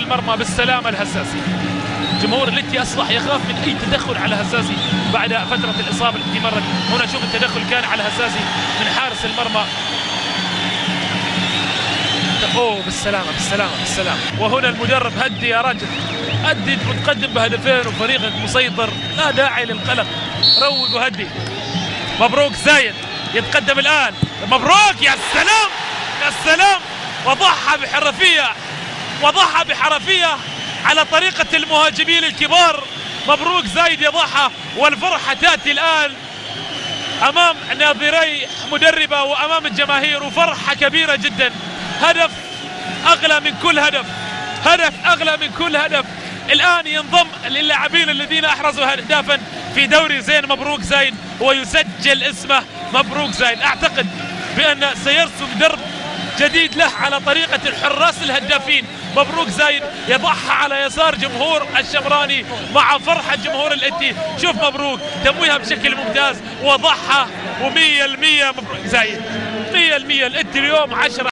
المرمى بالسلامة الهساسي. جمهور الاتي اصبح يخاف من اي تدخل على هساسي بعد فترة الاصابة التي مرت. هنا شوف التدخل كان على هساسي من حارس المرمى. اوه بالسلامة بالسلامة بالسلامة. وهنا المدرب هدي يا رجل، هدي متقدم بهدفين وفريقك مسيطر، لا داعي للقلق، روق وهدي. مبروك زايد يتقدم الان، مبروك يا سلام يا سلام، وضحى بحرفية وضحى بحرفية على طريقة المهاجمين الكبار. مبروك زايد يا ضحى، والفرحة تأتي الآن أمام ناظري مدربة وأمام الجماهير، وفرحة كبيرة جدا. هدف أغلى من كل هدف، هدف أغلى من كل هدف. الآن ينضم للاعبين الذين أحرزوا أهدافا في دوري زين مبروك زايد ويسجل اسمه مبروك زايد. أعتقد بأن سيرسم درب جديد له على طريقة الحراس الهدافين. مبروك زايد يضحى على يسار جمهور الشمراني مع فرحة جمهور الاتي. شوف مبروك تمويها بشكل ممتاز وضحى، و100% مبروك زايد 100%. الاتي اليوم 10.